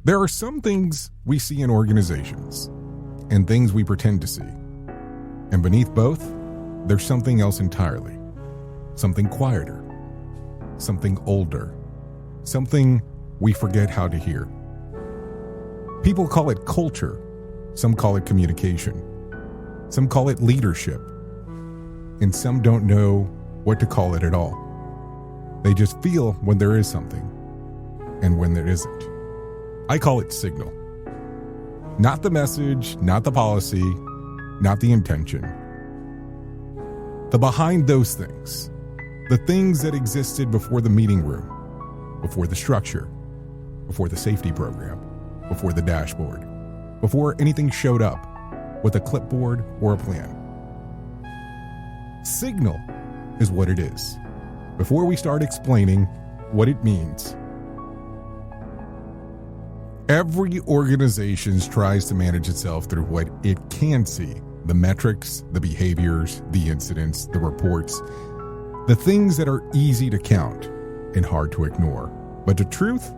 There are some things we see in organizations and things we pretend to see. And beneath both, there's something else entirely. Something quieter. Something older. Something we forget how to hear. People call it culture. Some call it communication. Some call it leadership. And some don't know what to call it at all. They just feel when there is something and when there isn't. I call it signal. Not the message, not the policy, not the intention. The behind those things. The things that existed before the meeting room, before the structure, before the safety program, before the dashboard, before anything showed up with a clipboard or a plan. Signal is what it is. Before we start explaining what it means, every organization tries to manage itself through what it can see, the metrics, the behaviors, the incidents, the reports, the things that are easy to count and hard to ignore. But the truth,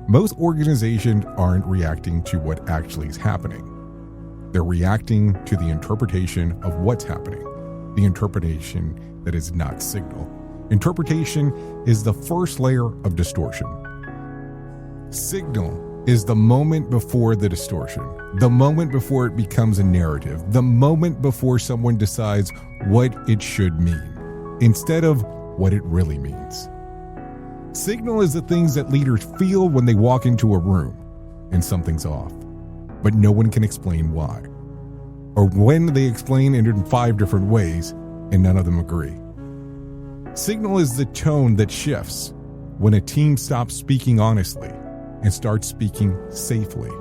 most organizations aren't reacting to what actually is happening. They're reacting to the interpretation of what's happening, the interpretation that is not signal. Interpretation is the first layer of distortion. Signal is the moment before the distortion, the moment before it becomes a narrative, the moment before someone decides what it should mean, instead of what it really means. Signal is the things that leaders feel when they walk into a room and something's off, but no one can explain why. Or when they explain it in 5 different ways and none of them agree. Signal is the tone that shifts when a team stops speaking honestly and starts speaking safely.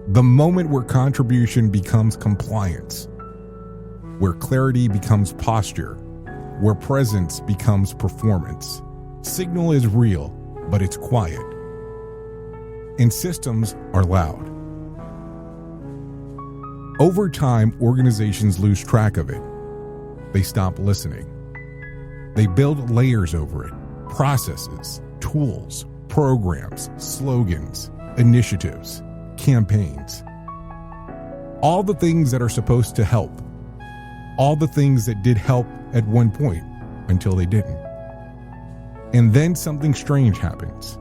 The moment where contribution becomes compliance, where clarity becomes posture, where presence becomes performance. Signal is real, but it's quiet. And systems are loud. Over time, organizations lose track of it. They stop listening. They build layers over it, processes, tools, programs, slogans, initiatives, campaigns. All the things that are supposed to help. All the things that did help at one point until they didn't. And then something strange happens.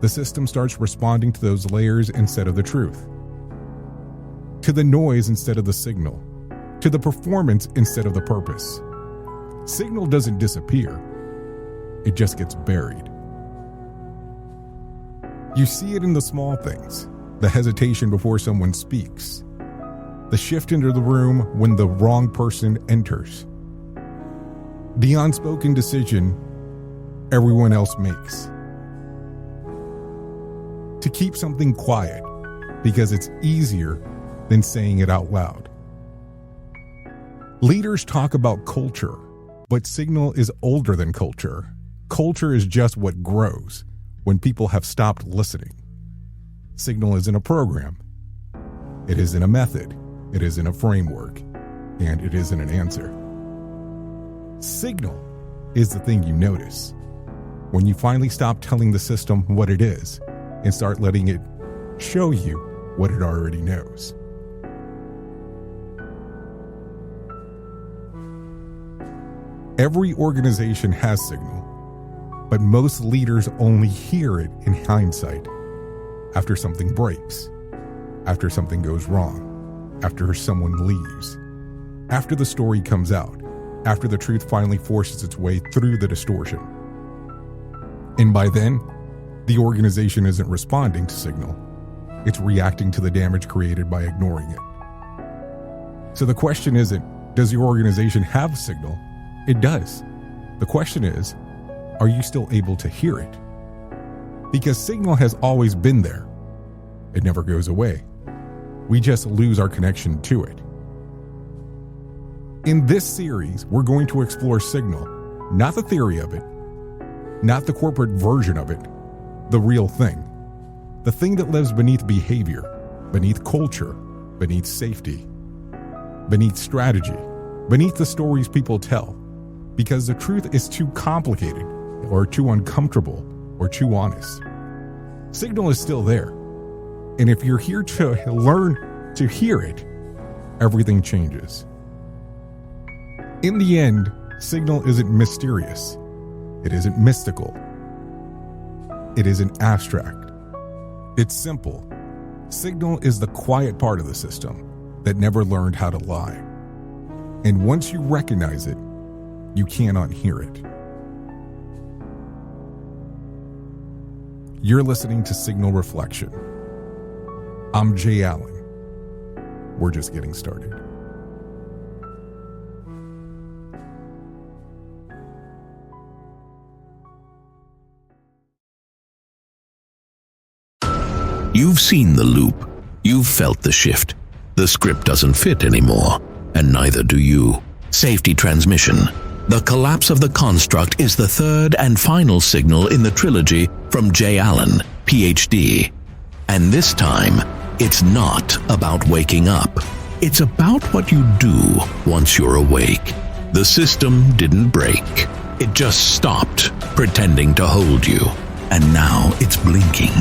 The system starts responding to those layers instead of the truth. To the noise instead of the signal. To the performance instead of the purpose. Signal doesn't disappear. It just gets buried. You see it in the small things. The hesitation before someone speaks. The shift into the room when the wrong person enters. The unspoken decision everyone else makes. To keep something quiet because it's easier than saying it out loud. Leaders talk about culture, but signal is older than culture. Culture is just what grows when people have stopped listening. Signal isn't a program. It isn't a method. It isn't a framework. And it isn't an answer. Signal is the thing you notice. When you finally stop telling the system what it is and start letting it show you what it already knows. Every organization has signal, but most leaders only hear it in hindsight, after something breaks, after something goes wrong, after someone leaves, after the story comes out, after the truth finally forces its way through the distortion. And by then, the organization isn't responding to signal. It's reacting to the damage created by ignoring it. So the question isn't, does your organization have signal? It does. The question is, are you still able to hear it? Because signal has always been there. It never goes away. We just lose our connection to it. In this series, we're going to explore signal, not the theory of it, not the corporate version of it, the real thing. The thing that lives beneath behavior, beneath culture, beneath safety, beneath strategy, beneath the stories people tell. Because the truth is too complicated, or too uncomfortable, or too honest. Signal is still there. And if you're here to learn to hear it, everything changes. In the end, signal isn't mysterious. It isn't mystical. It isn't abstract. It's simple. Signal is the quiet part of the system that never learned how to lie. And once you recognize it, you cannot hear it. You're listening to Signal Reflection. I'm Jay Allen. We're just getting started. You've seen the loop. You've felt the shift. The script doesn't fit anymore, and neither do you. Safety transmission. The collapse of the construct is the third and final signal in the trilogy from Jay Allen, PhD. And this time, it's not about waking up. It's about what you do once you're awake. The system didn't break. It just stopped pretending to hold you. And now it's blinking,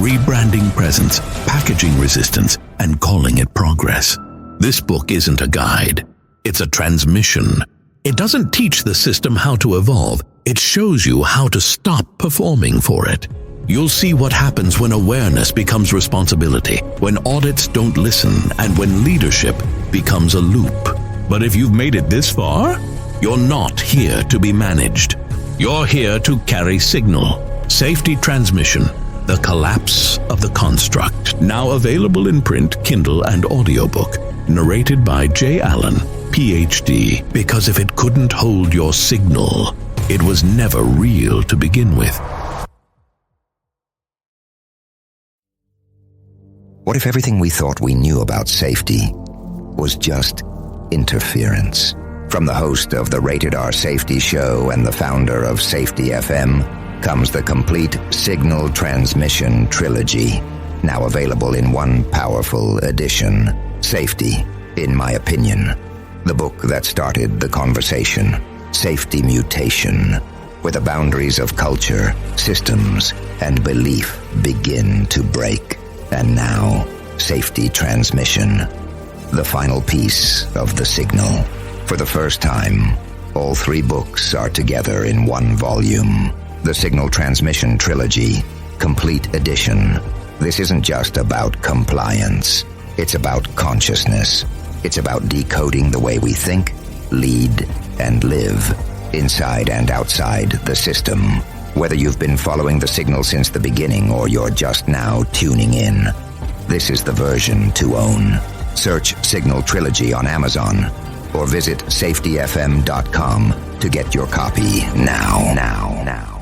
rebranding presence, packaging resistance, and calling it progress. This book isn't a guide. It's a transmission. It doesn't teach the system how to evolve. It shows you how to stop performing for it. You'll see what happens when awareness becomes responsibility, when audits don't listen, and when leadership becomes a loop. But if you've made it this far, you're not here to be managed. You're here to carry signal. Safety transmission. The collapse of the construct. Now available in print, Kindle, and audiobook. Narrated by Jay Allen, PhD. Because if it couldn't hold your signal, it was never real to begin with. What if everything we thought we knew about safety was just interference? From the host of the Rated R Safety Show and the founder of Safety FM comes the complete Signal Transmission Trilogy, now available in one powerful edition. Safety, in my opinion, the book that started the conversation. Safety Mutation, where the boundaries of culture, systems, and belief begin to break. And now, Safety Transmission, the final piece of the signal. For the first time, all three books are together in one volume. The Signal Transmission Trilogy, Complete Edition. This isn't just about compliance. It's about consciousness. It's about decoding the way we think, lead, and live, inside and outside the system. Whether you've been following the signal since the beginning or you're just now tuning in, this is the version to own. Search Signal Trilogy on Amazon or visit safetyfm.com to get your copy now.